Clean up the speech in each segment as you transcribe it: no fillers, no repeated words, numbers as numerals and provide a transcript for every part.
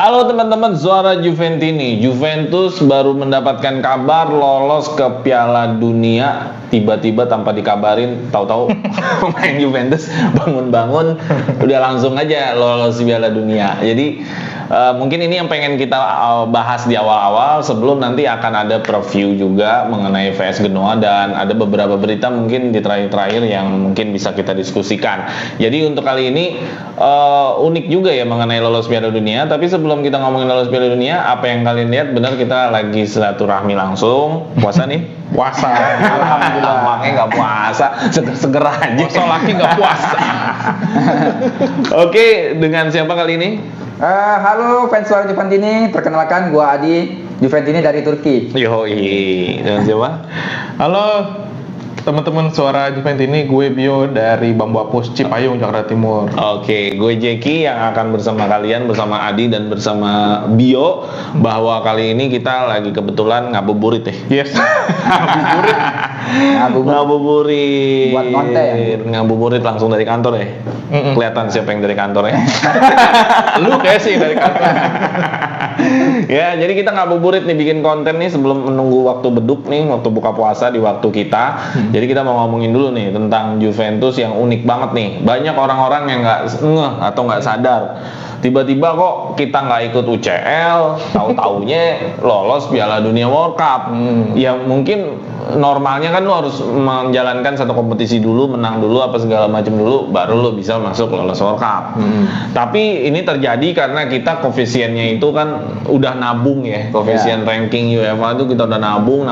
Halo teman-teman Suara Juventini. Juventus baru mendapatkan kabar lolos ke Piala Dunia. Tiba-tiba tanpa dikabarin, tahu-tahu pemain Juventus bangun-bangun udah langsung aja lolos Piala Dunia. Jadi mungkin ini yang pengen kita bahas di awal-awal sebelum nanti akan ada preview juga mengenai VS Genoa dan ada beberapa berita mungkin di terakhir-terakhir yang mungkin bisa kita diskusikan. Jadi untuk kali ini unik juga ya mengenai lolos Piala Dunia. Tapi sebelum kita ngomongin lolos Piala Dunia, apa yang kalian lihat? Benar kita lagi silaturahmi langsung. Puasa nih? Puasa. Alhamdulillah. Makanya nggak puasa, seger-seger aja. Masa laki nggak puasa. Oke, dengan siapa kali ini? Halo fans Suara Juventini, perkenalkan gua Adi, Juventini dari Turki. Yoi, dengan siapa? Halo teman-teman Suara Juventini, gue Bio dari Bambu Apus Cipayung, Jakarta Timur. Oke, gue Jeki yang akan bersama kalian, bersama Adi dan bersama Bio. Bahwa kali ini kita lagi kebetulan ngabuburit ya. Yes. Ngabuburit. Ngabuburit. Buat konten. Ngabuburit langsung dari kantor ya. Kelihatan siapa yang dari kantor ya. Lu kayak sih dari kantor. Ya, jadi kita ngabuburit nih bikin konten nih sebelum menunggu waktu beduk nih, waktu buka puasa di waktu kita. Jadi kita mau ngomongin dulu nih tentang Juventus yang unik banget nih. Banyak orang-orang yang nggak ngeh atau nggak sadar. Tiba-tiba kok kita nggak ikut UCL, tahu-taunya lolos Piala Dunia World Cup. Ya mungkin normalnya kan lu harus menjalankan satu kompetisi dulu, menang dulu apa segala macam dulu, baru lu bisa masuk lolos World Cup. Tapi ini terjadi karena kita koefisiennya itu kan udah nabung ya, koefisien ranking UEFA itu kita udah nabung.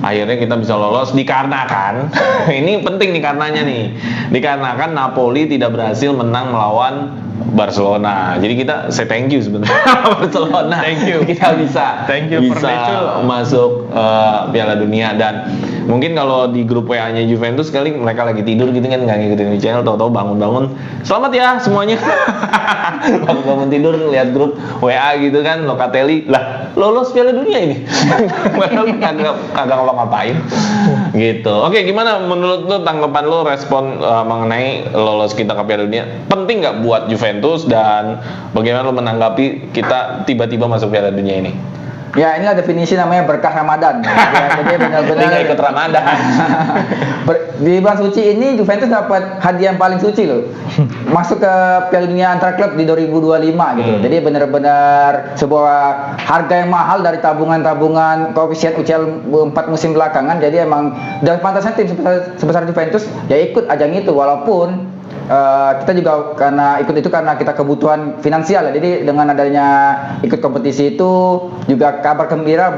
Akhirnya kita bisa lolos dikarenakan ini penting nih karenanya nih, dikarenakan Napoli tidak berhasil menang melawan Barcelona. Jadi kita say thank you sebenarnya Barcelona. Thank you. Kita bisa masuk Piala Dunia. Dan mungkin kalau di grup WA-nya Juventus kali mereka lagi tidur gitu kan, nggak ngikutin UCL, tahu-tahu bangun-bangun selamat ya semuanya. Bangun tidur lihat grup WA gitu kan, Locatelli lah lolos Piala Dunia ini. Kagak ngapa-ngapain gitu. Oke, gimana menurut lo, tanggapan lo, respon mengenai lolos kita ke Piala Dunia? Penting nggak buat Juventus dan bagaimana lo menanggapi kita tiba-tiba masuk Piala Dunia ini? Ya, inilah definisi namanya berkah Ramadan. Ya, jadi benar-benar nggak ikut Ramadan. Di bulan suci ini Juventus dapat hadiah yang paling suci loh. Masuk ke Piala Dunia antar klub di 2025 gitu. Jadi benar-benar sebuah harga yang mahal dari tabungan-tabungan koefisien UCL 4 musim belakangan. Jadi emang dan pantasnya tim sebesar Juventus ya ikut ajang itu, walaupun kita juga karena ikut itu karena kita kebutuhan finansial ya. Jadi dengan adanya ikut kompetisi itu juga kabar gembira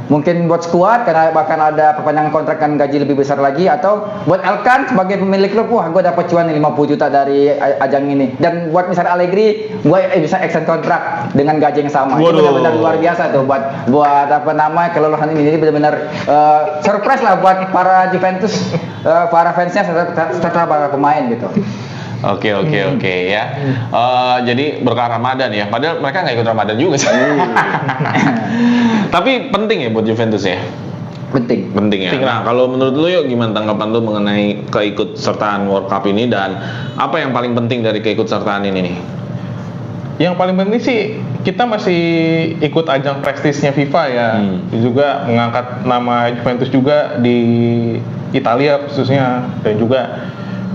mungkin buat skuad karena bahkan ada perpanjangan kontrak dan gaji lebih besar lagi, atau buat Elkan sebagai pemilik klub, wah gue dapat cuan 50 juta dari ajang ini. Dan buat misalnya Allegri, gue bisa extend kontrak dengan gaji yang sama. Itu benar-benar luar biasa tuh buat apa namanya kelolosan ini. Jadi benar-benar surprise lah buat para Juventus, para fansnya serta para pemain gitu. Oke ya. Jadi berkah Ramadan ya. Padahal mereka nggak ikut Ramadan juga sih. Tapi penting ya buat Juventus ya. Penting ya. Nah, kalau menurut lu yuk gimana tanggapan lu mengenai keikutsertaan World Cup ini dan apa yang paling penting dari keikutsertaan ini nih? Yang paling penting sih kita masih ikut ajang prestisnya FIFA ya. Juga mengangkat nama Juventus juga di Italia khususnya, dan juga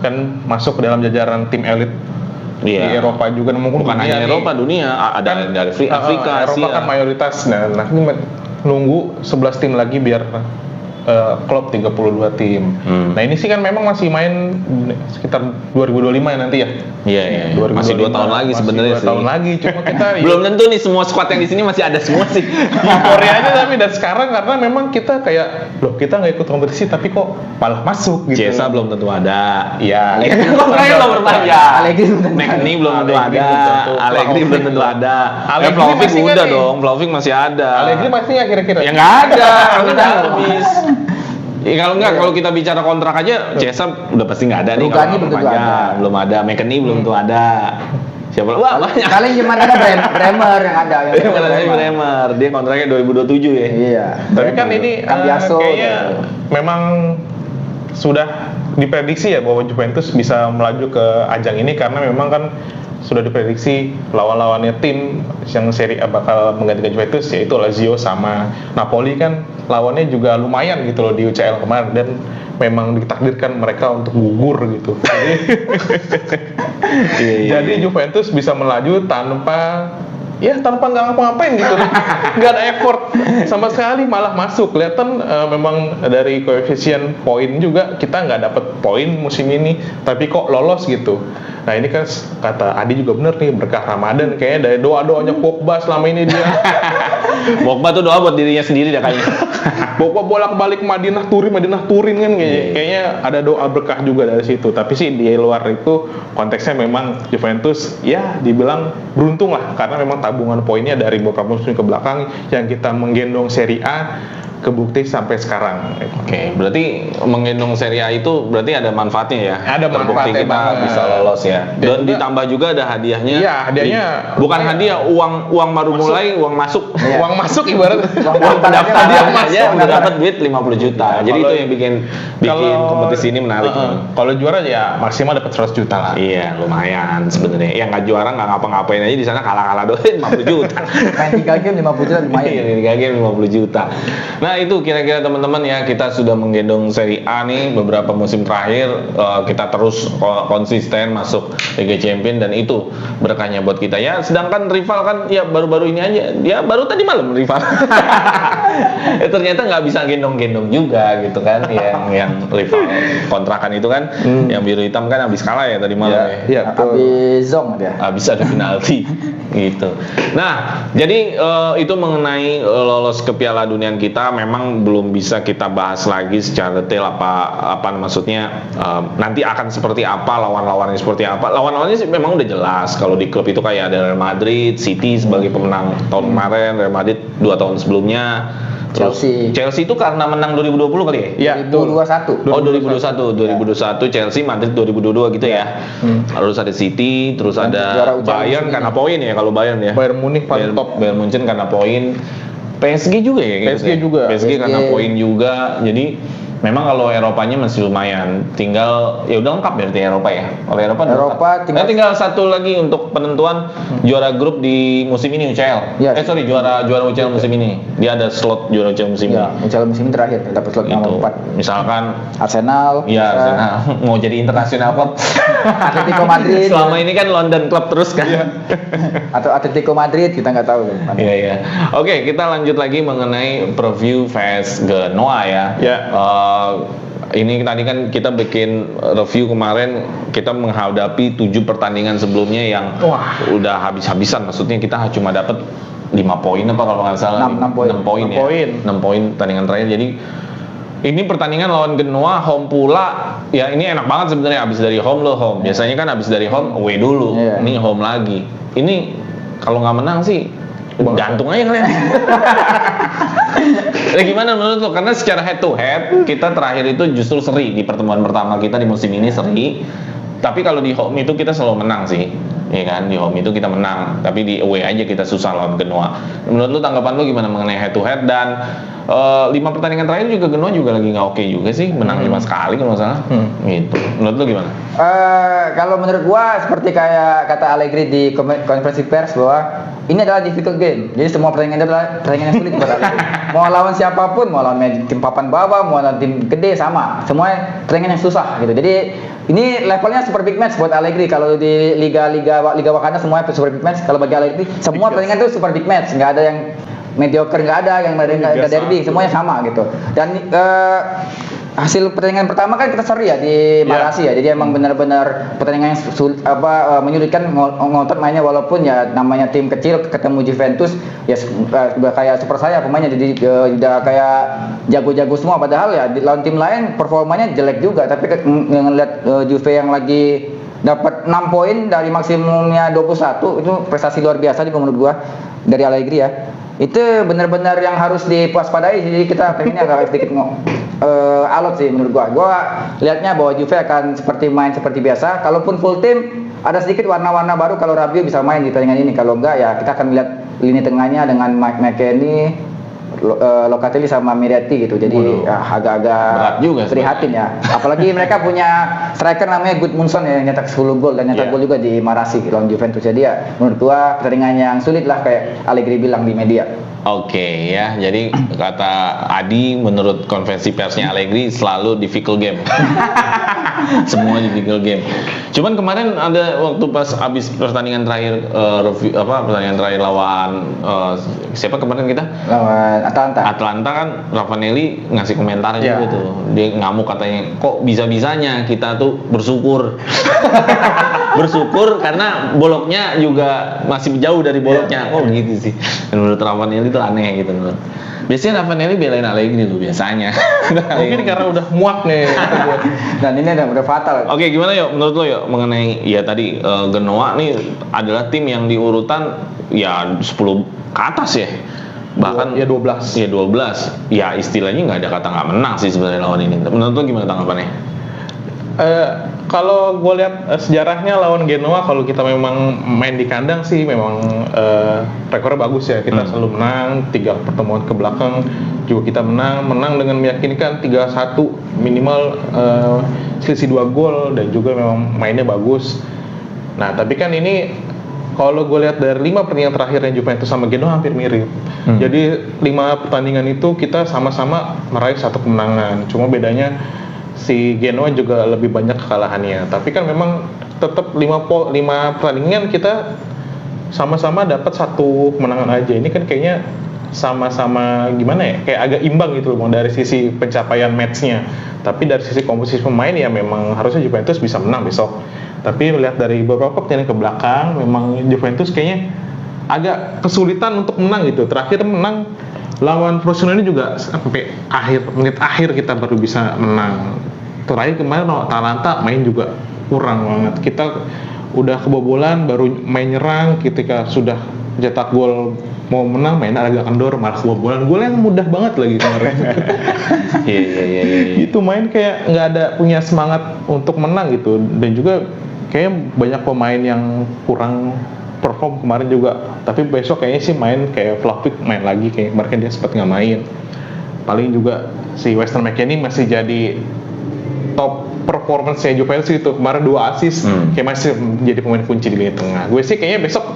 kan masuk ke dalam jajaran tim elit di Eropa juga. Mungkin bukan hanya Eropa, dunia ada kan, dari Afrika, Eropa Asia. Kan mayoritas. Nah ini nunggu 11 tim lagi biar klub 32 tim. Nah ini sih kan memang masih main sekitar 2025 ya nanti ya. Iya. Masih 2 tahun lagi sebenarnya sih. 2 tahun lagi, cuma kita belum tentu nih semua squad yang di sini masih ada semua sih. Koreanya tapi dan sekarang karena memang kita kayak loh kita nggak ikut kompetisi tapi kok malah masuk gitu. Cesa belum tentu ada. Iya. Kontraknya belum berpanjang. Allegri belum tentu ada. Allegri belum tentu ada. Vlahovic udah dong. Vlahovic masih ada. Allegri pasti nggak kira-kira? Ya nggak ada. Udah habis. Ya, kalau kita bicara kontrak aja, Cesa udah pasti nggak ada nih. Rugani belum ada. McKennie belum tuh ada. Siapa? Wah, banyak. Kalian cuma ada Bremer yang ada. Bremer. Dia kontraknya 2027 ya. Iya. Tapi kan ini kayaknya memang sudah diprediksi ya bahwa Juventus bisa melaju ke ajang ini karena memang kan sudah diprediksi lawan-lawannya tim yang Serie A bakal menggantikan Juventus, yaitu Lazio sama Napoli kan lawannya juga lumayan gitu loh di UCL kemarin, dan memang ditakdirkan mereka untuk gugur gitu. Jadi Juventus bisa melaju tanpa nggak ngapa-ngapain gitu, nggak ada effort sama sekali, malah masuk. Kelihatan memang dari koefisien poin juga kita nggak dapet poin musim ini, tapi kok lolos gitu. Nah ini kan kata Adi juga bener nih, berkah Ramadan kayaknya dari doa-doanya Pogba selama ini dia. Pogba tuh doa buat dirinya sendiri dah kayaknya. Pogba bolak-balik Madinah Turin kan kayaknya ada doa berkah juga dari situ. Tapi sih di luar itu konteksnya memang Juventus ya dibilang beruntung lah, karena memang tabungan poinnya dari beberapa musim ke belakang yang kita menggendong Serie A kebukti sampai sekarang. Oke, berarti menggendong Serie A itu berarti ada manfaatnya ya? Ada terbukti manfaatnya kita banget. bisa lolos ya. Dan ditambah juga ada hadiahnya. Iya, hadiahnya bukan hadiah, uang baru masuk. Mulai, uang masuk. Iya. Uang masuk ibarat Uang pendaftar Hadiah aja, masuk ya, udah dapat duit 50 juta. Jadi kalau- itu yang bikin kompetisi ini menarik. Kalau juara ya maksimal dapat 100 juta lah. Iya, lumayan sebenarnya. Yang nggak juara nggak ngapa-ngapain aja di sana kalah-kalah doang 50 juta. Main 3 game 50 juta lumayan. Iya, di game 50 juta. Nah, itu kira-kira teman-teman ya, kita sudah menggendong Serie A nih beberapa musim terakhir, kita terus konsisten masuk Liga Champions, dan itu berkahnya buat kita ya. Sedangkan rival kan ya baru-baru ini aja, ya baru tadi malam rival. Ternyata nggak bisa gendong-gendong juga gitu kan, yang rival kontrakan itu kan, yang biru hitam kan habis kalah ya tadi malam ya. Iya, Habis zong dia. Habis ada penalti gitu. Nah, jadi itu mengenai lolos ke Piala Dunia kita memang belum bisa kita bahas lagi secara detail apa maksudnya nanti akan seperti apa, lawan-lawannya seperti apa. Lawan-lawannya sih memang udah jelas. Kalau di klub itu kayak ada Real Madrid, City sebagai pemenang tahun kemarin, Real Madrid 2 tahun sebelumnya. Terus Chelsea itu karena menang 2020 kali ya? Iya, 2021. Oh 2021 Chelsea, Madrid 2022 gitu ya. Terus ada City, terus ada Bayern karena poin ya, kalau Bayern ya. Bayern Munich paling top. Bayern Munchen karena poin. PSG juga ya? PSG juga. PSG karena poin juga. Jadi memang kalau Eropanya masih lumayan. Tinggal ya udah lengkap berarti Eropa ya. Kalau Eropa tinggal satu lagi untuk penentuan juara grup di musim ini UCL. Yes. Juara UCL musim ini. Dia ada slot juara UCL musim Ya, ini. UCL musim ini terakhir dapat slot nomor 4. Misalkan Arsenal. iya, Arsenal mau jadi internasional klub. Atletico Madrid. Selama ini kan London Club terus kan. Atau Atletico Madrid kita nggak tahu. Iya. Oke, kita lanjut lagi mengenai preview vs Genoa ya. Ya. Ini tadi kan kita bikin review kemarin, kita menghadapi 7 pertandingan sebelumnya yang udah habis-habisan. Maksudnya kita cuma dapat 5 poin apa kalau nggak salah. 6 poin. 6 poin ya. 6 poin pertandingan terakhir. Jadi ini pertandingan lawan Genoa home pula. Ya ini enak banget sebenarnya, habis dari home lo home. Biasanya kan habis dari home away dulu. Iya. Ini home lagi. Ini kalau nggak menang sih gantung aja kalian. Nah, gimana menurut lo? Karena secara head to head kita terakhir itu justru seri di pertemuan pertama kita di musim ini seri. Tapi kalau di home itu kita selalu menang sih, ya kan? Di home itu kita menang, tapi di away aja kita susah lawan Genoa. Menurut lo tanggapan lo gimana mengenai head to head, dan 5 pertandingan terakhir juga Genoa juga lagi nggak oke juga sih, menang 5 sekali kalau nggak salah. Gitu. Menurut lo gimana? Kalau menurut gua seperti kayak kata Allegri di konferensi pers bahwa ini adalah difficult game. Jadi semua pertandingan adalah pertandingan yang sulit buat Allegri. Mau lawan siapapun, mau lawan tim papan bawah, mau lawan tim gede sama. Semua pertandingan yang susah gitu. Jadi ini levelnya super big match buat Allegri. Kalau di Liga Wakanda semuanya super big match. Kalau bagi Allegri semua pertandingan itu super big match. Nggak ada yang mediocre, nggak ada yang derby, semuanya sama gitu. Dan hasil pertandingan pertama kan kita seri ya di Marasi ya. Jadi emang benar-benar pertandingan yang menyulitkan, ngotot mainnya, walaupun ya namanya tim kecil ketemu Juventus ya udah kayak super saya pemainnya, jadi udah kayak jago-jago semua, padahal ya di lawan tim lain performanya jelek juga. Tapi ngelihat Juve yang lagi dapat 6 poin dari maksimumnya 21, itu prestasi luar biasa menurut gua dari Allegri ya. Itu benar-benar yang harus diwaspadai. Jadi kita pengennya agak sedikit alot sih menurut gua. Gua lihatnya bahwa Juve akan main seperti biasa. Kalaupun full tim ada sedikit warna-warna baru kalau Rabiot bisa main di pertandingan ini. Kalau enggak ya kita akan lihat lini tengahnya dengan Mike McKennie, Locatelli sama Miretti gitu. Jadi agak-agak Berat juga prihatin ya. Apalagi mereka punya striker namanya Gudmundsson yang nyetak 10 gol dan nyetak gol juga di Marassi lawan Juventus. Jadi ya menurut gua pertandingan yang sulit lah kayak Allegri bilang di media. Oke ya, jadi kata Adi menurut konferensi persnya Allegri selalu difficult game. Semua difficult game. Cuman kemarin ada waktu pas abis pertandingan terakhir pertandingan terakhir lawan siapa kemarin kita? Lawan Atalanta. Atlanta kan Raffanelli ngasih komentar juga tuh. Dia ngamuk katanya, kok bisa-bisanya kita tuh bersyukur. Bersyukur karena boloknya juga masih jauh dari boloknya. Oh gitu sih. Dan menurut Raffanelli itu aneh gitu menurut. Biasanya Raffanelli belain Allegri tuh biasanya. Mungkin karena udah muak nih. Dan ini udah fatal. Oke, gimana yuk menurut lo yuk mengenai ya tadi Genoa nih adalah tim yang di urutan ya 10 ke atas ya. Bahkan ya 12. Ya 12. Ya istilahnya nggak ada kata nggak menang sih sebenarnya lawan ini. Menurut lo gimana tanggapannya? Kalau gue lihat sejarahnya lawan Genoa, kalau kita memang main di kandang sih memang rekornya bagus ya. Kita selalu menang, 3 pertemuan ke belakang juga kita menang dengan meyakinkan 3-1 minimal, selisih 2 gol dan juga memang mainnya bagus. Nah tapi kan ini kalau gue lihat dari 5 pertandingan terakhirnya Juventus sama Genoa hampir mirip. Jadi 5 pertandingan itu kita sama-sama meraih 1 kemenangan. Cuma bedanya si Genoa juga lebih banyak kekalahannya. Tapi kan memang tetap 5 pertandingan kita sama-sama dapat 1 kemenangan aja. Ini kan kayaknya sama-sama gimana ya? Kayak agak imbang gitu loh dari sisi pencapaian matchnya. Tapi dari sisi komposisi pemain ya memang harusnya Juventus bisa menang besok. Tapi melihat dari beberapa pertandingan ke belakang, memang Juventus kayaknya agak kesulitan untuk menang gitu. Terakhir menang lawan Frosinone juga sampai menit akhir kita baru bisa menang. Terakhir kemarin lawan Atalanta main juga kurang banget. Kita udah kebobolan baru main nyerang, ketika sudah cetak gol mau menang main agak kendor malah kebobolan. Gol yang mudah banget lagi kemarin. Iya. Itu main kayak nggak ada punya semangat untuk menang gitu. Dan juga kayak banyak pemain yang kurang perform kemarin juga, tapi besok kayaknya sih main kayak Vlahovic main lagi, kayak kemarin dia sempat nggak main. Paling juga si Weston McKennie masih jadi top performance-nya Juventus itu, kemarin 2 assist, kayak masih jadi pemain kunci di lini tengah. Gue sih kayaknya besok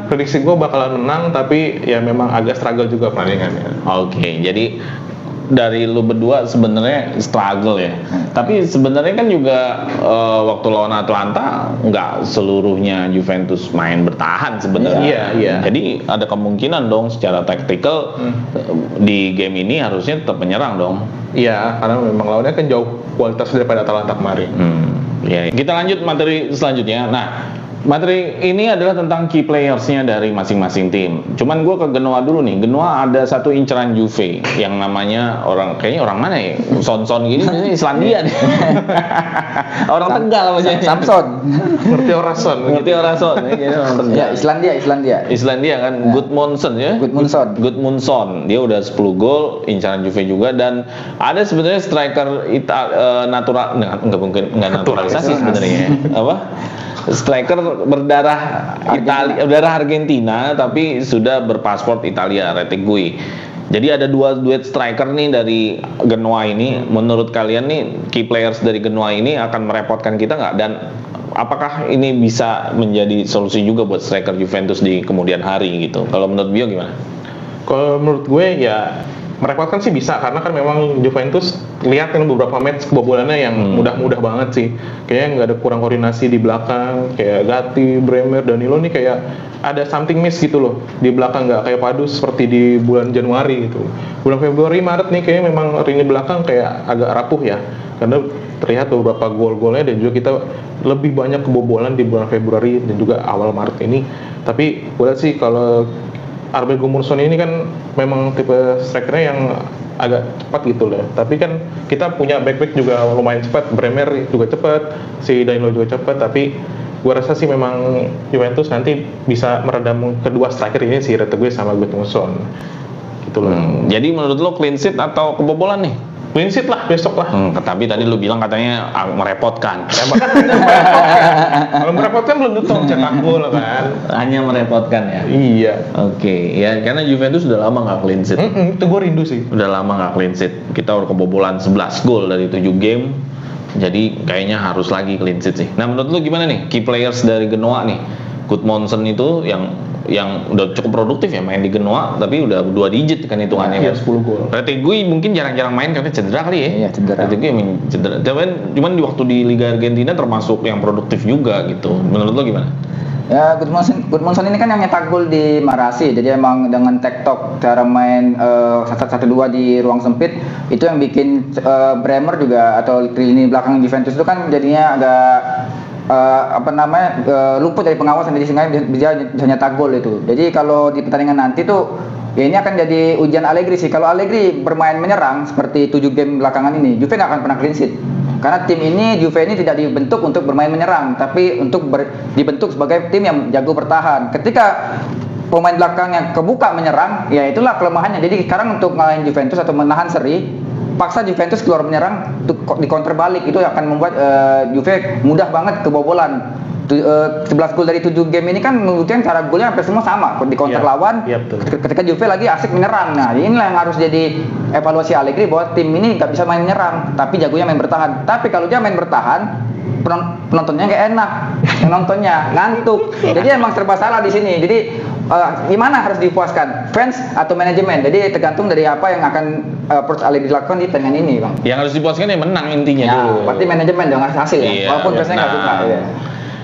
prediksi gue bakalan menang, tapi ya memang agak struggle juga pertandingannya. Oke, jadi dari lu berdua sebenarnya struggle ya. Tapi sebenarnya kan juga waktu lawan Atlanta nggak seluruhnya Juventus main bertahan sebenarnya. Iya. Jadi ada kemungkinan dong secara taktikal di game ini harusnya tetap menyerang dong. Iya, karena memang lawannya kan jauh kualitas daripada Atalanta kemarin. Ya, kita lanjut materi selanjutnya. Nah, materi ini adalah tentang key players-nya dari masing-masing tim. Cuman gue ke Genoa dulu nih. Genoa ada satu inceran Juve yang namanya kayaknya orang mana ya? Son gini, ini Islandia nih. Orang Tegal maksudnya. Samson. Ngerti Orason. Kayaknya orang Tegal. Ya, Islandia kan, ya. Gudmundsson ya. Gudmundsson. Dia udah 10 gol, incaran Juve juga, dan ada sebenarnya striker natural, nggak naturalisasi sebenarnya. Apa? Striker berdarah Argentina tapi sudah berpaspor Italia, Retegui. Jadi ada 2 duet striker nih dari Genoa ini. Menurut kalian nih key players dari Genoa ini akan merepotkan kita nggak? Dan apakah ini bisa menjadi solusi juga buat striker Juventus di kemudian hari gitu? Kalau menurut Bio gimana? Kalau menurut gue ya merepotkan sih bisa, karena kan memang Juventus lihat kan beberapa match kebobolannya yang mudah-mudah banget sih. Kayaknya nggak ada kurang koordinasi di belakang, kayak Gatti, Bremer, Danilo nih kayak ada something miss gitu loh di belakang, nggak kayak padu seperti di bulan Januari gitu. Bulan Februari, Maret nih kayaknya memang lini belakang kayak agak rapuh ya, karena terlihat beberapa gol-golnya dan juga kita lebih banyak kebobolan di bulan Februari dan juga awal Maret ini. Tapi gue lihat sih kalau Arben Gudmundsson ini kan memang tipe strikernya yang agak cepat gitu loh. Tapi kan kita punya back juga lumayan cepat. Bremer juga cepat, si Danilo juga cepat. Tapi gue rasa sih memang Juventus nanti bisa meredam kedua striker ini, si Retegui sama Gudmundsson. Gitu loh. Jadi menurut lo clean sheet atau kebobolan nih? clean sheet lah besok lah. Tapi tadi lu bilang katanya merepotkan. Kalau merepotkan belum tentu cetak gol kan. Hanya merepotkan ya. Iya. Oke, ya karena Juventus udah lama nggak clean sheet. Itu gue rindu sih. Udah lama nggak clean sheet. Kita udah kebobolan 11 gol dari 7 game. Jadi kayaknya harus lagi clean sheet sih. Nah menurut lu gimana nih key players dari Genoa nih? Gudmundsson itu yang udah cukup produktif ya main di Genoa, tapi udah 2 digit kan hitungannya kan. 10 gol. Retegui mungkin jarang-jarang main karena cedera kali ya. Iya, cedera. Retegui emang cedera. Cuman di waktu di Liga Argentina termasuk yang produktif juga gitu. Menurut lo gimana? Ya, Gudmundsson ini kan yang nyetak gol di Marasi, jadi emang dengan tektok cara main 1-1-2 di ruang sempit itu yang bikin Bremer juga atau lini belakang Juventus itu kan jadinya agak luput dari pengawasan, jadi sehingga bisa nyetak gol itu. Jadi kalau di pertandingan nanti tuh ya ini akan jadi ujian Allegri sih. Kalau Allegri bermain menyerang seperti 7 game belakangan ini, Juve nggak akan pernah clean sheet. Karena tim ini, Juve ini tidak dibentuk untuk bermain menyerang, tapi untuk dibentuk sebagai tim yang jago bertahan. Ketika pemain belakangnya kebuka menyerang, ya itulah kelemahannya. Jadi sekarang untuk ngalahin Juventus atau menahan seri, paksa Juventus keluar menyerang, di counter balik itu akan membuat Juve mudah banget kebobolan. 11 gol dari 7 game ini kan membuktikan cara golnya hampir semua sama di counter lawan. Ketika Juve lagi asik menyerang. Nah, inilah yang harus jadi evaluasi Allegri bahwa tim ini nggak bisa main menyerang, tapi jagonya main bertahan. Tapi kalau dia main bertahan, penontonnya nggak enak, yang nontonnya ngantuk. Jadi emang serba salah di sini. Jadi gimana harus dipuaskan, fans atau manajemen? Jadi tergantung dari apa yang akan approach Allegri dilakukan di pertandingan ini, bang. Yang harus dipuaskan ya menang intinya Ya, dulu. pasti manajemen dong harus hasil ya. Iya, Walaupun biasanya nggak suka. Ya.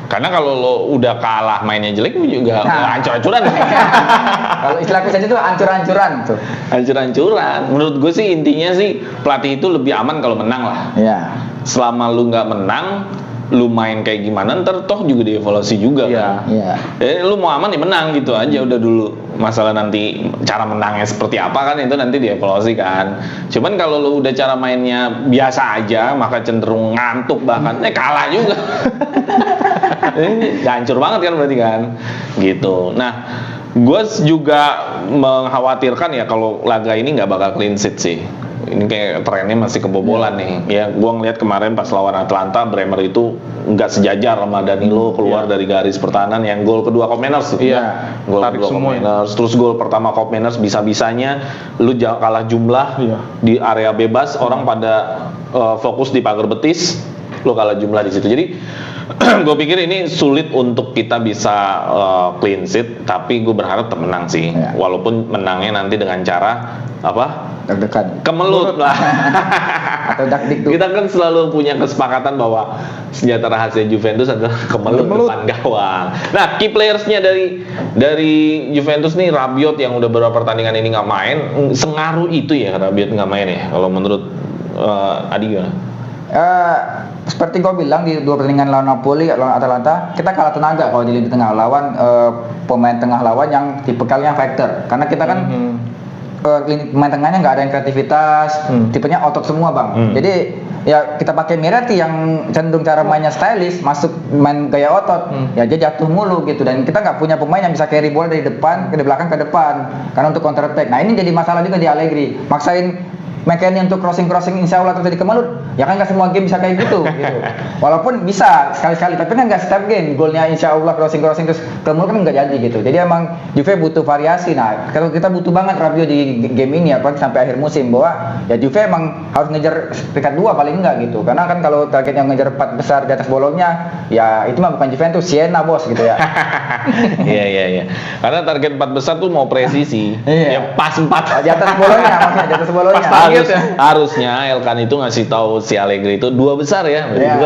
Karena kalau lo udah kalah mainnya jelek juga hancur-hancuran. Kalau istilah Kusen itu hancur-hancuran tuh. Hancur-hancuran. Menurut gue sih intinya sih pelatih itu lebih aman kalau menang lah. Iya. Selama lu nggak menang, lu main kayak gimana ntar toh juga dievaluasi juga. Iya. Lu mau aman ya menang gitu aja udah dulu. Masalah nanti cara menangnya seperti apa kan itu nanti dievaluasi kan. Cuman kalau lu udah cara mainnya biasa aja maka cenderung ngantuk bahkan kalah juga. Ini hancur banget kan berarti kan. Gitu. Nah, gue juga mengkhawatirkan ya kalau laga ini nggak bakal clean sheet sih. Ini kayak trennya masih kebobolan nih. Ya, gua ngeliat kemarin pas lawan Atlanta, Bremer itu nggak sejajar sama Danilo keluar dari garis pertahanan yang gol kedua Kopenhagen. Iya. Gol kedua Kopenhagen. Terus gol pertama Kopenhagen bisa-bisanya lu kalah jumlah di area bebas, orang pada fokus di pagar betis, lu kalah jumlah di situ. Jadi gue pikir ini sulit untuk kita bisa clean sheet, tapi gue berharap menang sih. Walaupun menangnya nanti dengan cara apa? Deg-degan. Kemelut lah. Atau dakdikduk. Kita kan selalu punya kesepakatan bahwa senjata rahasia Juventus adalah kemelut depan gawang. Nah, key players-nya dari Juventus nih Rabiot yang udah beberapa pertandingan ini nggak main, sengaruh itu ya Rabiot nggak main ya? Kalau menurut Adi gimana? Seperti gue bilang di 2 pertandingan lawan Napoli, lawan Atalanta, kita kalah tenaga kalau di lini tengah lawan pemain tengah lawan yang tipikalnya fighter. Karena kita kan pemain tengahnya nggak ada yang kreativitas, tipenya otot semua bang. Jadi ya kita pakai Miretti yang cenderung cara mainnya stylish, masuk main gaya otot, ya dia jatuh mulu gitu. Dan kita nggak punya pemain yang bisa carry bola dari depan ke belakang ke depan, karena untuk counter attack. Nah ini jadi masalah juga di Allegri, maksain McKennie untuk crossing insya Allah terjadi kemelut, ya kan nggak semua game bisa kayak gitu. Walaupun bisa sekali-sekali, tapi kan nggak setiap game golnya insya Allah crossing terus kemelut kan nggak jadi gitu. Jadi emang Juve butuh variasi. Nah kalau kita butuh banget Rabiot di game ini apalagi sampai akhir musim, bahwa ya Juve emang harus ngejar peringkat 2 paling enggak gitu. Karena kan kalau targetnya ngejar 4 besar di atas Bologna, ya itu mah bukan Juventus, Siena bos gitu ya. Iya. Karena target 4 besar tuh mau presisi. Ya pas 4 di atas Bologna maksudnya, di atas Bologna. Harusnya Elkan itu ngasih tahu si Allegri itu 2 besar ya, berarti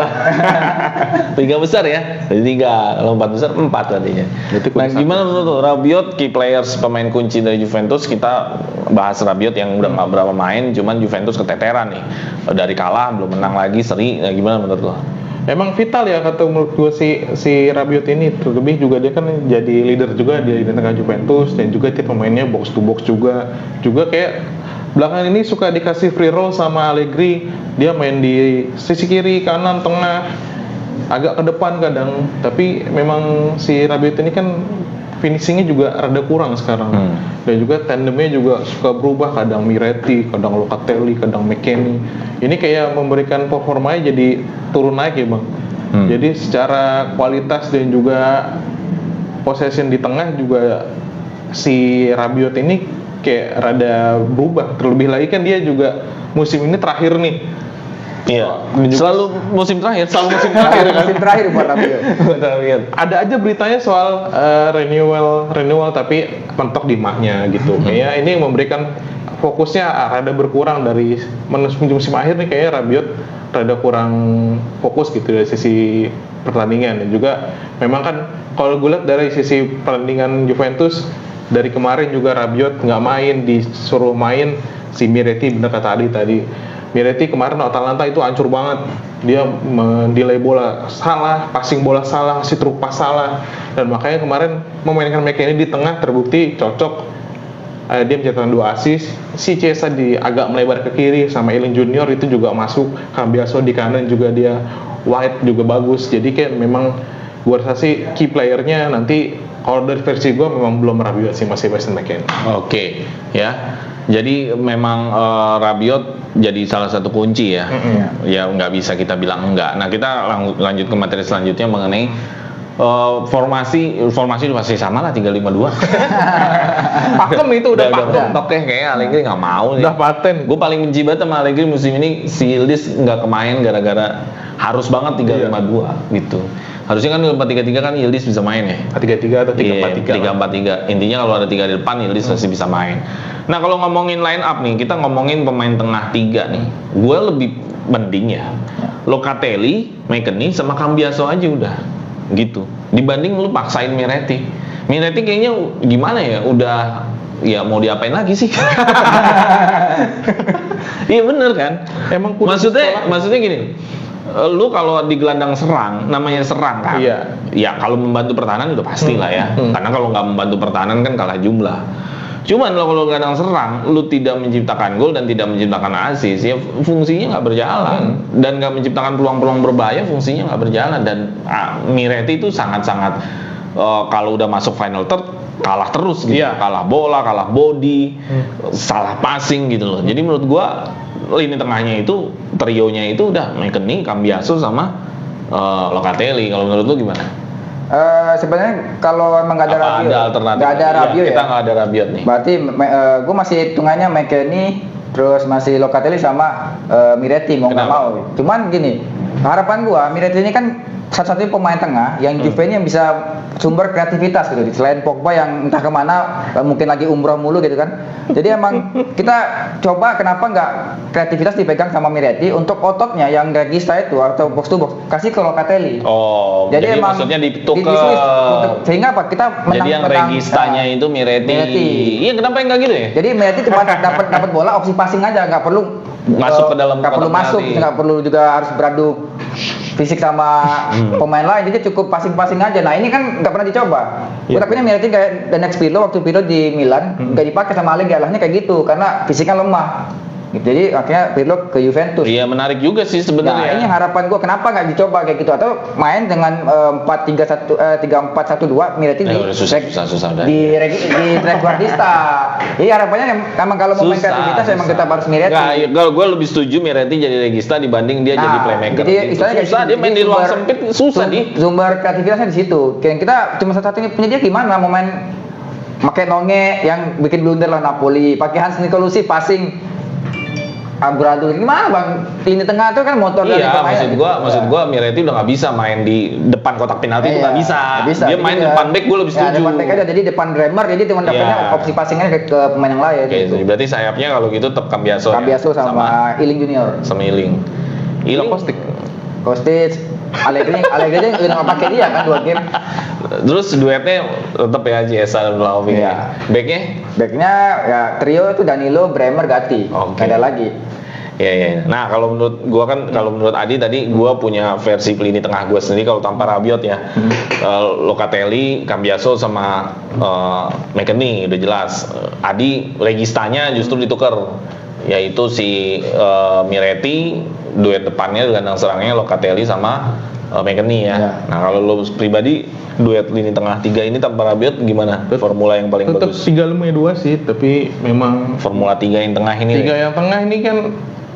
3 besar ya, jadi 3, kalau 4 besar 4 artinya. Nah, gimana menurut lo Rabiot key players pemain kunci dari Juventus? Kita bahas Rabiot yang udah nggak berapa main, cuman Juventus keteteran nih, dari kalah belum menang lagi seri. Nah, gimana menurut lo? Emang vital ya kata menurut gue si Rabiot ini, terlebih juga dia kan jadi leader juga di tengah Juventus, dan juga dia pemainnya box to box juga kayak belakangan ini suka dikasih free roll sama Allegri. Dia main di sisi kiri, kanan, tengah, agak ke depan kadang. Tapi memang si Rabiot ini kan finishingnya juga rada kurang sekarang. Dan juga tandemnya juga suka berubah, kadang Miretti, kadang Locatelli, kadang McKennie. Ini kayak memberikan performanya jadi turun naik ya bang. Jadi secara kualitas dan juga possession di tengah juga si Rabiot ini kayak rada berubah. Terlebih lagi kan dia juga musim ini terakhir nih. Iya. Selalu musim terakhir kan? Musim terakhir buat Rabiot. Ada aja beritanya soal renewal tapi mentok di maknya gitu. Kayak ini memberikan fokusnya rada berkurang dari musim akhir nih, kayak Rabiot rada kurang fokus gitu dari sisi pertandingan. Dan juga memang kan kalau gue lihat dari sisi pertandingan Juventus dari kemarin juga Rabiot nggak main, disuruh main si Miretti. Bener kata Adi tadi, Miretti kemarin Atalanta itu hancur banget. Dia mendelay bola salah, passing bola salah, ngasih truk pas salah, dan makanya kemarin memainkan McKennie di tengah terbukti cocok. Dia mencetakkan 2 assist. Si Chiesa agak melebar ke kiri, sama Eiling Junior itu juga masuk. Cambiaso di kanan juga dia, White juga bagus. Jadi kayak memang gua rasa sih key playernya nanti kalau dari versi gua memang belum Rabiot sih, masih Weston McKennie. Oke, ya. Jadi memang Rabiot jadi salah satu kunci ya. Ya nggak bisa kita bilang enggak. Nah kita lanjut ke materi selanjutnya mengenai formasi pasti sama lah 352. Pakem itu udah pakem. Oke, kayaknya Allegri nggak mau nih. Udah paten. Gue paling benci banget sama Allegri musim ini, si Yildiz nggak kemain gara-gara harus banget 352 gitu. Harusnya kan 4-3-3 kan Yildiz bisa main ya. 3-3 atau 3-4-3. 3-4-3. Intinya kalau ada 3 di depan Yildiz masih bisa main. Nah kalau ngomongin line up nih, kita ngomongin pemain tengah 3 nih. Gue lebih mending ya Locatelli, McKennie sama Cambiaso aja udah gitu. Dibanding lu paksain Miretti. Miretti kayaknya gimana ya? Udah ya mau diapain lagi sih? Iya bener kan? Emang maksudnya gini. Lu kalau di gelandang serang, namanya serang kan? Iya. Ya kalau membantu pertahanan udah pasti lah ya. Karena kalau nggak membantu pertahanan kan kalah jumlah. Cuman kalau gelandang serang, lu tidak menciptakan gol dan tidak menciptakan assist, ya fungsinya nggak berjalan. Dan nggak menciptakan peluang-peluang berbahaya, fungsinya nggak berjalan. Dan Miretti itu sangat-sangat kalau udah masuk final third kalah terus gitu. Kalah bola, kalah body, salah passing gitu loh. Jadi menurut gua lini tengahnya itu, trionya itu udah McKennie, Cambiaso sama Locatelli. Kalau menurut lu gimana? Sebenarnya kalau emang nggak ada Rabiot, ada alternatif? Nggak ada Rabiot kita ya. nggak ada Rabiot nih. Berarti gue masih hitungannya McKennie, terus masih Locatelli sama Miretti mau nggak mau. Cuman gini, harapan gue Miretti ini kan satu-satunya pemain tengah yang Juve ini yang bisa sumber kreativitas gitu. Selain Pogba yang entah kemana, mungkin lagi umroh mulu gitu kan. Jadi emang kita coba kenapa nggak kreativitas dipegang sama Miretti, untuk ototnya yang regista itu atau box to box kasih ke Locatelli. Oh, jadi emang maksudnya ditukar sehingga apa? Kita menang. Jadi yang registanya itu Miretti. Iya, kenapa enggak gitu ya? Jadi Miretti cuma dapat bola, opsi passing aja, nggak perlu masuk ke dalam, nggak perlu masuk, nggak perlu juga harus beradu fisik sama pemain lain, jadi cukup passing aja. Nah ini kan nggak pernah dicoba. Gue takutnya Miretti kayak the next Pirlo, waktu Pirlo di Milan nggak dipakai sama Allegri, alahnya kayak gitu karena fisiknya lemah. Jadi akhirnya Pirlo ke Juventus. Iya menarik juga sih sebenarnya. Nah ini harapan gue, kenapa nggak dicoba kayak gitu, atau main dengan 3-4-1-2 Miretti susah di Trequartista. Jadi harapannya emang kalau mau main kreativitas emang tetap harus Miretti. Nah, gue lebih setuju Miretti jadi regista dibanding dia jadi playmaker. Jadi istilahnya susah, dia main di ruang sempit susah nih. Sumber kreativitasnya di situ. Kayak kita cuma satu-satunya punya dia, gimana mau main pakai Nonge yang bikin blunder lah Napoli, pakai Hans Nicolosi passing amburadul, gimana bang? Ini tengah tuh kan motor dari pemain. Maksud gua Miretti udah nggak bisa main di depan kotak penalti, itu nggak bisa. Dia main di depan back, gue lebih setuju. Depan back aja, jadi depan Bremer, jadi cuma dapetnya opsi passingnya ke pemain yang lain. Gitu. Berarti sayapnya kalau gitu tetap Cambiaso sama Eiling Junior. Sama Eiling Kostic. Allegri udah nggak pakai dia kan 2 game. Terus duetnya tetap ya Chiesa dan Vlahovic. Iya. Backnya ya trio itu Danilo, Bremer, Gatti. Okay. Ada lagi. Iya. Nah kalau menurut gua kan, kalau menurut Adi tadi gua punya versi lini tengah gua sendiri kalau tanpa Rabiot ya. Locatelli, Cambiaso sama McKennie udah jelas. Adi registanya justru ditukar, yaitu si Miretti, duet depannya gelandang serangnya Locatelli sama McKennie ya. Nah kalau lo pribadi duet lini tengah 3 ini tanpa Rabiot gimana? Formula yang paling Tetap bagus. 3-5-2 sih, tapi memang Formula 3 yang tengah ini. 3 yang tengah ini kan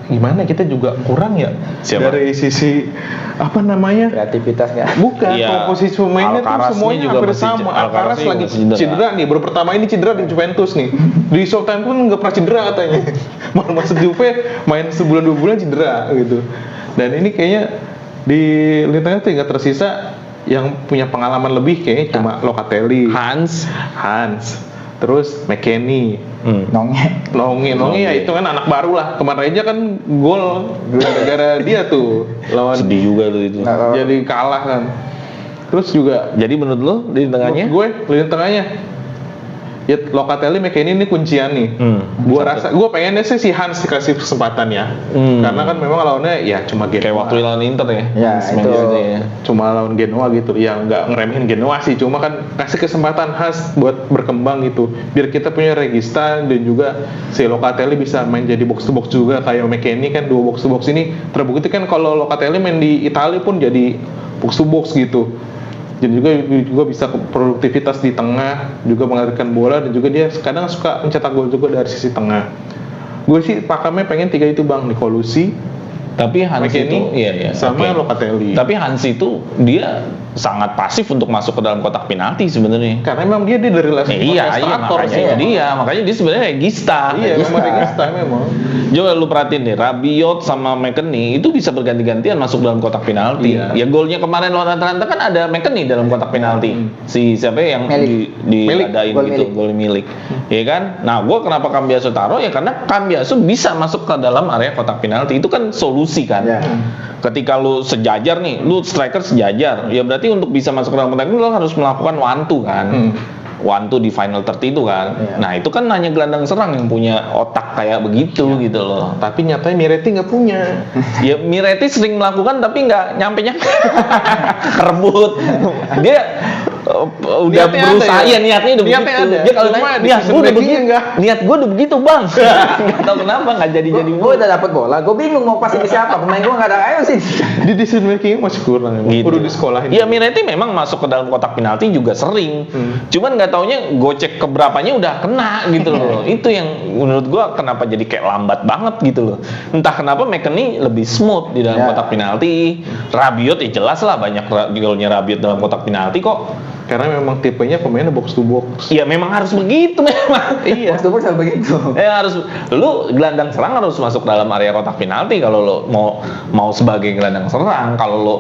gimana, kita juga kurang ya. Siapa? Dari sisi apa namanya? Kreativitasnya. Bukan, Iya. posisi pemainnya tuh Alcaraz semuanya juga hampir masih sama. Alcaraz Alcaraz juga lagi masih cedera nih, baru pertama ini cedera di Juventus nih. Di Southampton nggak pernah cedera katanya. Malah masuk Juve main sebulan 2 bulan cedera gitu. Dan ini kayaknya di lintangnya tuh nggak tersisa yang punya pengalaman lebih kayaknya cuma Locatelli, Hans. terus McKennie. Nonge ya itu kan anak baru lah. Kemarin aja kan gol gara-gara dia tuh lawan Sedih juga tuh itu. jadi kalah kan. Terus juga Jadi menurut lo di tengahnya? gue lini tengahnya ya Locatelli, McKennie ini kuncian nih. Gue pengennya sih si Hans dikasih kesempatan ya. Karena kan memang lawannya ya cuma Kayak Genoa. waktu lawan Inter ya. Ya, Main itu. gitu ya. Cuma lawan Genoa gitu. Ya nggak ngeremehin Genoa sih. Cuma kan kasih kesempatan Hans buat berkembang gitu. Biar kita punya regista dan juga si Locatelli bisa main jadi box to box juga kayak McKennie kan 2 box to box ini terbukti kan kalau Locatelli main di Italia pun jadi box to box gitu. Dan juga bisa produktivitas di tengah, juga mengalirkan bola dan juga dia kadang suka mencetak gol juga dari sisi tengah. Gue sih pakamnya pengen 3 itu Bang, Nicolucci, Tapi Hans itu, McKennie, iya sama oke. Locatelli. Tapi Hans itu dia sangat pasif untuk masuk ke dalam kotak penalti sebenarnya. Karena memang dia dari Iya, makanya dia sebenarnya regista. Iya, memang regista memang. Coba lu perhatiin deh, Rabiot sama McKennie itu bisa berganti-gantian masuk dalam kotak penalti. Iya. Ya golnya kemarin lawan Atalanta kan ada McKennie dalam kotak penalti. Si siapa yang Milik. diadain Gol gitu, milik. gol milik. Iya kan? Nah, gua kenapa Cambiaso taruh ya karena Cambiaso bisa masuk ke dalam area kotak penalti. Itu kan solusi kan. Ya. Ketika lu sejajar nih, lu striker sejajar, ya berarti untuk bisa masuk ke dalam kotak penalti lu harus melakukan one two kan. One two di final 30 itu kan. Iya. Nah, itu kan hanya gelandang serang yang punya otak kayak begitu gitu loh. Tapi nyatanya Miretti nggak punya. Ya Miretti sering melakukan tapi nggak nyampe rebut. Dia udah Niatnya berusaha ada ya? ya niatnya udah Niatnya begitu. ada. Dia kalau Cuma nanya, niat decision gue udah making-nya begitu. enggak. Niat gue udah begitu bang. Nggak tahu kenapa nggak jadi-jadi. Gue udah dapat bola, gue bingung mau passing ke siapa. Pemain gue nggak ada, ayo sih. Di decision making masih kurang emang. Gitu. Kudu di sekolahin. Iya Miretti memang masuk ke dalam kotak penalti juga sering. Cuman nggak taunya gocek keberapanya udah kena gitu loh. Itu yang menurut gua kenapa jadi kayak lambat banget gitu loh. Entah kenapa McKennie lebih smooth di dalam Ya. kotak penalti. Rabiot ya jelas lah banyak golnya Rabiot dalam kotak penalti kok. Karena memang tipenya pemainnya box to box. Iya memang harus begitu memang. Iya. Box to box selalu begitu. Harus lu gelandang serang harus masuk dalam area kotak penalti kalau lo mau sebagai gelandang serang. Kalau lo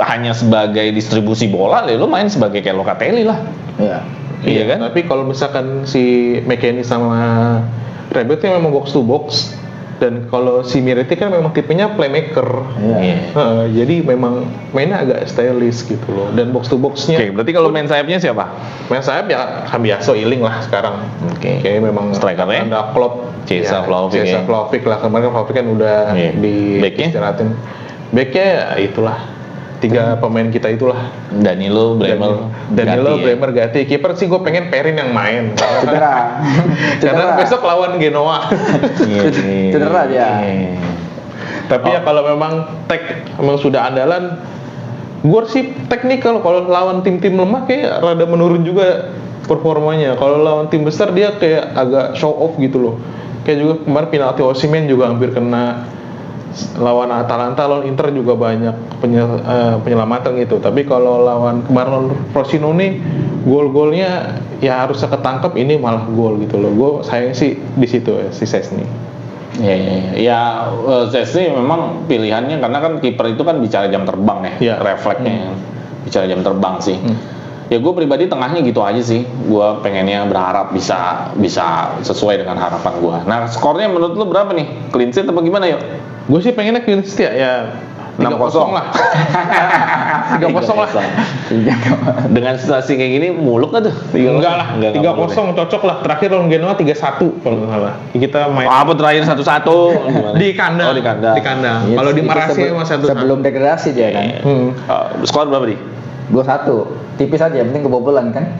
hanya sebagai distribusi bola, ya lo main sebagai kayak Locatelli lah. Iya. Iya kan? Tapi kalau misalkan si McKennie sama Rabiot itu memang box to box. Dan kalau si Miretti kan memang tipenya playmaker. Iya. Jadi memang mainnya agak stylish gitu loh. Dan box to boxnya. Oke, berarti kalau main sayapnya siapa? Main sayap ya Cambiaso Iling lah sekarang. Oke. Kayaknya memang Strikernya? ada Klopp. Cesa Vlahovic ya. Cesa Vlahovic lah. Kemarin Vlahovic kan udah Iya. di Backnya? istirahatin. Backnya ya itulah. 3 pemain kita itulah. Danilo, Bremer, Danilo, Gatti ya. Bremer, Gatti. Kiper sih gue pengen Perin yang main. Cedera. Karena besok lawan Genoa. Iya, Cedera dia. iya. Tapi ya kalau memang memang sudah andalan, gue sih teknikal. Kalau lawan tim-tim lemah kayak rada menurun juga performanya. Kalau lawan tim besar dia kayak agak show off gitu loh. Kayak juga kemarin penalti Osimhen juga hampir kena. Lawan Atalanta, lawan Inter juga banyak penyelamatan gitu. Tapi kalau lawan kemarin lawan Frosinone, gol-golnya ya harusnya ketangkep, ini malah gol gitu loh. Gue sayang sih di situ ya, si Szczesny. Ya, Szczesny memang pilihannya karena kan kiper itu kan bicara jam terbang ya, Iya. refleksnya bicara jam terbang sih. Ya gue pribadi tengahnya gitu aja sih. Gue pengennya berharap bisa sesuai dengan harapan gue. Nah skornya menurut lu berapa nih? Clean sheet apa gimana yuk? Gue sih pengennya clean sheet ya 3-0 lah. 3-0 lah. Dengan situasi kayak gini muluk gak tuh? Enggak lah, 3-0 cocok lah. Terakhir lawan Genoa 3-1 kalau nggak salah. Kita main Apa terakhir 1-1? Gimana? di kandang. Oh di kandang. Di kandang. Iya, Kalau di itu Marasi emang 1-1. sebelum degradasi dia kan. Skor berapa nih? Gue 1, tipis aja, yang penting kebobolan kan.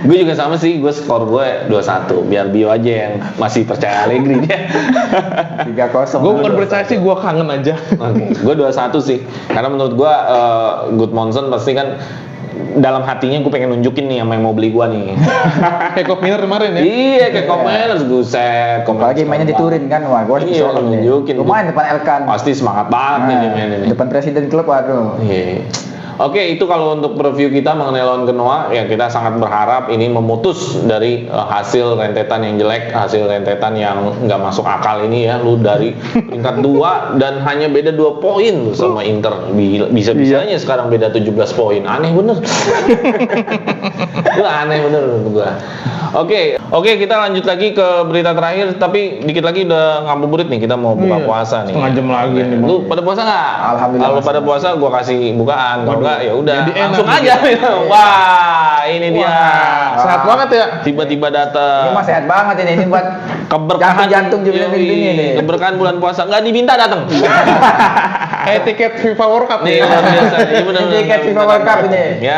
Gue juga sama sih, gue skor gue 2-1 biar Bio aja yang masih percaya Allegri dia. 3-0. Gue bukan percaya sih, gue kangen aja. Gue 2-1 sih, karena menurut gue Gudmundsson pasti kan dalam hatinya gue pengen nunjukin nih sama yang mau beli gue nih. Kayak Cup Miller kemarin ya. Iya, kayak Komeners, buset. Apalagi mainnya di Turin kan, wah gue harus Iya, show off nih. nunjukin. Lumayan depan Elkan. Pasti semangat banget nih dia main ini. Depan presiden klub, aduh. Iya. Oke, itu kalau untuk preview kita mengenai lawan Genoa, ya kita sangat berharap ini memutus dari hasil rentetan yang jelek, hasil rentetan yang nggak masuk akal ini ya. Lu dari peringkat 2 dan hanya beda 2 poin lu sama Inter. Bisa-bisanya sekarang beda 17 poin. Aneh bener. Itu aneh bener menurut gua. Oke, kita lanjut lagi ke berita terakhir, tapi dikit lagi udah ngabuburit nih, kita mau buka puasa nih. Setengah jam lagi nih. Lu pada puasa nggak? Alhamdulillah. Kalau pada puasa gua kasih bukaan, kalau nggak ya udah Jadi enak langsung nih. aja. Wah, ini dia. Sehat banget ya. Tiba-tiba Ini datang. mah sehat banget ini buat Keberkahan jantung juga Yoi, ini nih. keberkahan bulan puasa nggak diminta datang. Tiket FIFA World Cup Nih nih. luar biasa. Ini benar-benar Tiket FIFA World Cup ini. Ya.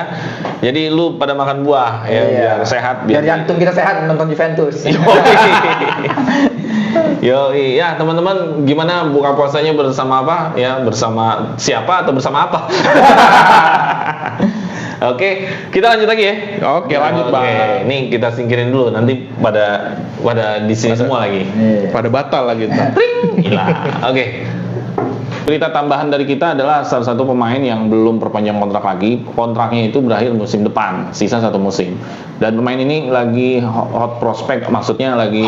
Jadi lu pada makan buah ya biar sehat Biar jantung kita sehat nonton Juventus. Yoi, ya teman-teman, gimana buka puasanya bersama apa? Ya bersama siapa atau bersama apa? Oke, kita lanjut lagi ya. Oke, lanjut, Bang. Nih kita singkirin dulu, nanti pada di sini semua lagi. Pada batal lagi. Gila. Oke. Berita tambahan dari kita adalah salah satu pemain yang belum perpanjang kontrak lagi. Kontraknya itu berakhir musim depan, sisa 1 musim. Dan pemain ini lagi hot prospect, maksudnya lagi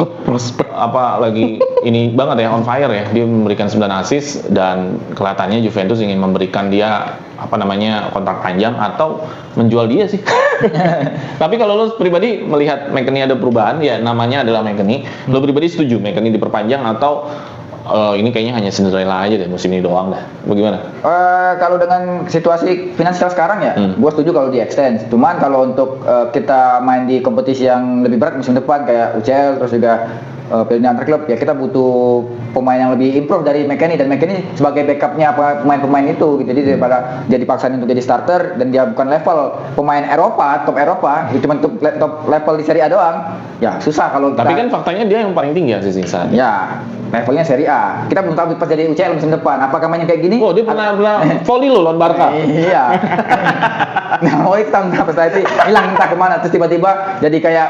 lagi ini banget ya, on fire ya. Dia memberikan 9 assist dan kelihatannya Juventus ingin memberikan dia kontrak panjang atau menjual dia sih. Tapi kalau lo pribadi melihat McKennie ada perubahan, ya namanya adalah McKennie. Lo pribadi setuju McKennie diperpanjang atau ini kayaknya hanya Cinderella aja deh musim ini doang dah. Bagaimana? Kalau dengan situasi finansial sekarang ya, gue setuju kalau di extend. Cuman kalau untuk kita main di kompetisi yang lebih berat musim depan kayak UCL terus juga Piala Dunia Antar Klub, ya kita butuh pemain yang lebih improve dari McKennie, dan McKennie sebagai backupnya pemain-pemain itu gitu. Jadi daripada dia dipaksain untuk jadi starter dan dia bukan level pemain Eropa, top Eropa, itu cuma top level di Serie A doang. Ya susah kalau Tapi kan faktanya dia yang paling tinggi asisnya saat ini. ya levelnya Serie A. Kita belum tahu pas jadi UCL musim depan apakah mainnya kayak gini. Oh, dia pernah volley lo lawan Barca. Iya. Nah, kita nggak pas itu hilang entah kemana, terus tiba-tiba jadi kayak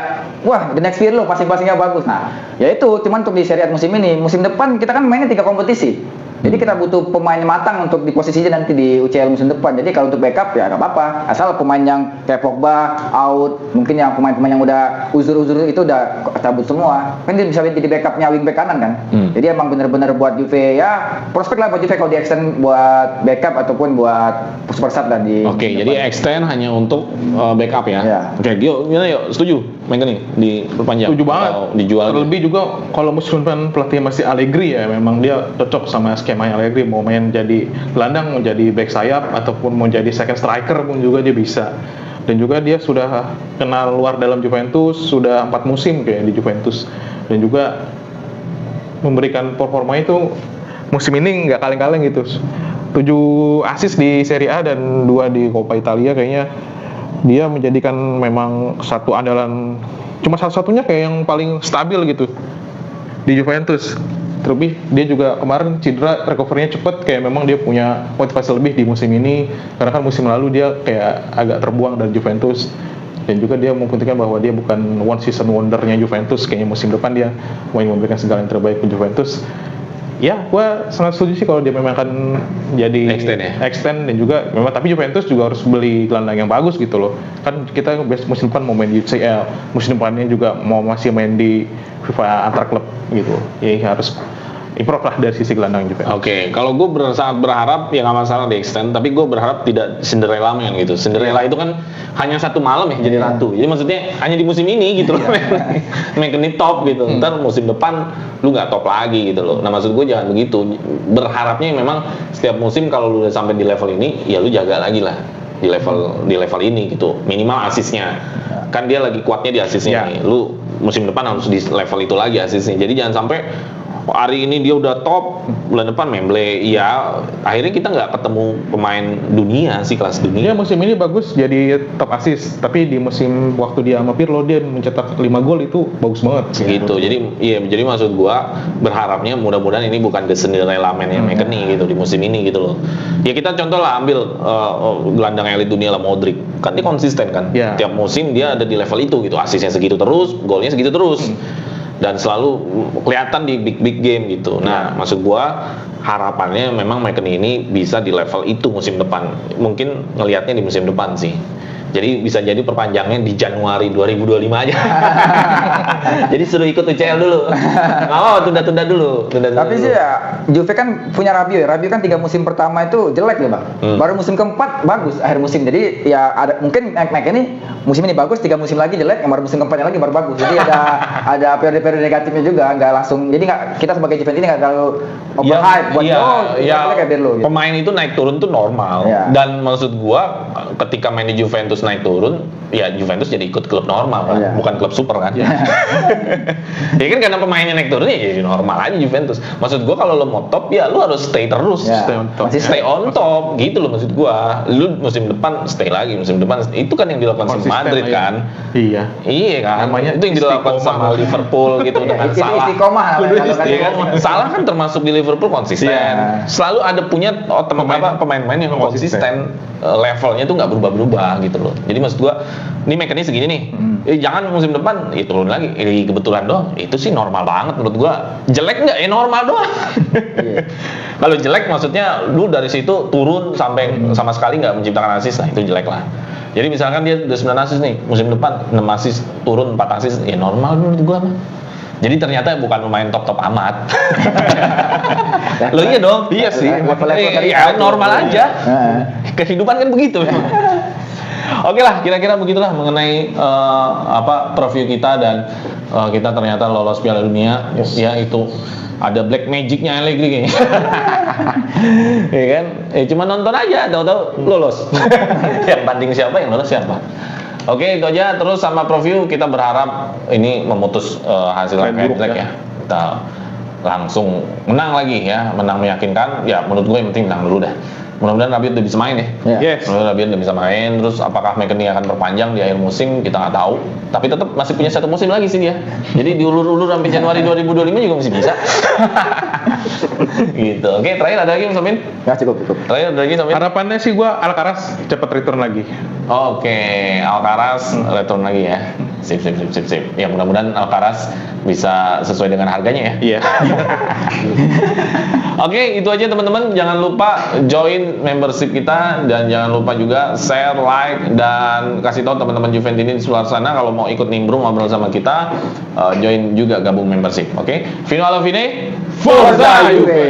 wah the next year lo passing-passingnya bagus. Nah, ya itu cuman untuk di Serie A musim ini. Musim depan kita kan mainnya 3 kompetisi. Jadi kita butuh pemain matang untuk di posisinya nanti di UCL musim depan. Jadi kalau untuk backup ya nggak apa-apa. Asal pemain yang kayak Pogba out, mungkin yang pemain-pemain yang udah uzur-uzur itu udah cabut semua. Kan dia bisa jadi backupnya wingback kanan kan. Jadi emang benar-benar buat Juve ya prospek lah buat Juve kalau di extend buat backup ataupun buat super sub lah di. Oke, jadi extend hanya untuk backup ya. Iya. Oke, gimana yuk? Setuju? McKennie diperpanjang? Setuju banget. Atau dijual? Terlebih juga kalau musim depan pelatih masih Allegri ya, memang dia cocok sama skemanya Allegri, mau main jadi gelandang, mau jadi back sayap ataupun mau jadi second striker pun juga dia bisa. Dan juga dia sudah kenal luar dalam Juventus, sudah 4 musim kayak di Juventus, dan juga memberikan performa itu musim ini nggak kaleng-kaleng gitu. 7 assist di Serie A dan 2 di Coppa Italia, kayaknya dia menjadikan memang satu andalan, cuma salah-satunya kayak yang paling stabil gitu di Juventus. Terlebih dia juga kemarin cedera, recovery-nya cepet, kayak memang dia punya motivasi lebih di musim ini, karena kan musim lalu dia kayak agak terbuang dari Juventus. Dan juga dia membuktikan bahwa dia bukan one season wonder-nya Juventus, kayaknya musim depan dia mau memberikan segala yang terbaik ke Juventus. Ya, gue sangat setuju sih kalau dia memang akan jadi extend dan juga memang, tapi Juventus juga harus beli gelandang yang bagus gitu loh. Kan kita musim depan mau main di UCL, musim depannya juga mau masih main di FIFA Antar Klub gitu. Jadi harus improve lah dari sisi gelandang juga. Oke, kalau gue sangat berharap ya nggak masalah di extend, tapi gue berharap tidak Cinderella man gitu. Cinderella itu kan hanya 1 malam ya jadi ratu. Jadi maksudnya hanya di musim ini gitu loh. McKennie top gitu. Ntar musim depan lu nggak top lagi gitu loh. Nah maksud gue jangan begitu. Berharapnya memang setiap musim kalau lu udah sampai di level ini, ya lu jaga lagi lah di level ini gitu. Minimal asisnya. Kan dia lagi kuatnya di asisnya nih. Lu musim depan harus di level itu lagi asisnya. Jadi jangan sampai hari ini dia udah top, bulan depan memble. Iya, akhirnya kita nggak ketemu pemain dunia sih, kelas Dia dunia. musim ini bagus jadi top assist, tapi di musim waktu dia sama Pirlo dia mencetak 5 gol itu bagus banget. Gitu. Jadi maksud gua berharapnya mudah-mudahan ini bukan the Cinderella Man-nya McKennie gitu di musim ini gitu loh. Ya kita contoh lah ambil gelandang elit dunia lah Modric. Kan dia konsisten kan. Ya. Tiap musim dia ada di level itu gitu. Asisnya segitu terus, golnya segitu terus. Dan selalu kelihatan di big game gitu. Nah, maksud gua harapannya memang McKennie ini bisa di level itu musim depan. Mungkin ngelihatnya di musim depan sih. Jadi bisa jadi perpanjangnya di Januari 2025 aja. Jadi suruh ikut UCL dulu. Nggak mau, tunda-tunda dulu. Tapi sih ya, Juve kan punya Rabiot ya. Rabiot kan 3 musim pertama itu jelek ya bang. Baru musim keempat bagus akhir musim. Jadi ya ada mungkin McKennie musim ini bagus, 3 musim lagi jelek, yang baru musim keempatnya lagi baru bagus. Jadi ada periode-periode negatifnya juga, nggak langsung. Jadi kita sebagai Juventus ini nggak terlalu overhype buat kayak Pirlo. Gitu. Pemain itu naik turun tuh normal. Iya. Dan maksud gua ketika main di Juventus naik turun, ya Juventus jadi ikut klub normal kan, Iya. bukan klub super kan. Ya kan karena pemainnya naik turun ya jadi normal aja Juventus. Maksud gua kalau lo mau top ya lo harus stay terus, Iya. Stay on top. Masih stay on top gitu loh maksud gua. Lu musim depan stay lagi, musim depan itu kan yang dilakukan sama Konsisten Madrid lah ya. kan. Iya. Iya kan, Namanya itu yang dilakukan istiqomah. sama Liverpool gitu dengan Itu Salah. istiqomah Kudu namanya, kalau Iya kan? kata- Salah kan termasuk di Liverpool konsisten. Iya. Selalu ada punya pemain-pemain yang konsisten, levelnya tuh nggak berubah-berubah gitu loh. Jadi maksud gua, ini McKennie segini nih. Jangan musim depan ya turun lagi. Kebetulan doang. Itu sih normal banget menurut gua. Jelek nggak? Normal doang. Iya. Kalau jelek maksudnya lu dari situ turun sampai sama sekali nggak menciptakan assist, nah itu jelek lah. Jadi misalkan dia udah 9 assist nih, musim depan 6 assist, turun 4 assist, ya normal menurut gua mah. Jadi ternyata bukan pemain top-top amat. Lo iya dong. Iya sih. Ya normal aja. Heeh. Kehidupan kan begitu. Oke lah, kira-kira begitulah mengenai preview kita dan kita ternyata lolos Piala Dunia. Yes. Ya itu ada black magicnya Allegri kayaknya. Ya kan? Cuma nonton aja, tahu-tahu lolos. Yang banding siapa, yang lolos siapa. Oke, itu aja. Terus sama preview kita berharap ini memutus hasil yang kayak jelek ya. Kita langsung menang lagi ya, menang meyakinkan. Ya menurut gue yang penting menang dulu dah. Mudah-mudahan Rabiot udah bisa main ya. Iya. Yes. Mudah-mudahan Rabiot udah bisa main. Terus apakah McKennie akan perpanjang di akhir musim kita nggak tahu. Tapi tetap masih punya 1 musim lagi sih dia. Jadi diulur-ulur sampai Januari 2025 juga masih bisa. Gitu. Oke, terakhir ada lagi Mas Amin? Ya cukup. Terakhir ada lagi Mas Amin? Harapannya sih gua Alcaraz cepat return lagi. Oke, Alcaraz return lagi ya. Sip. Ya mudah-mudahan Alcaraz bisa sesuai dengan harganya ya. Iya. Oke, itu aja teman-teman. Jangan lupa join membership kita dan jangan lupa juga share, like dan kasih tahu teman-teman Juventus ini di luar sana kalau mau ikut nimbrung ngobrol sama kita, join juga gabung membership. Oke, fino alla fine, Forza Juve.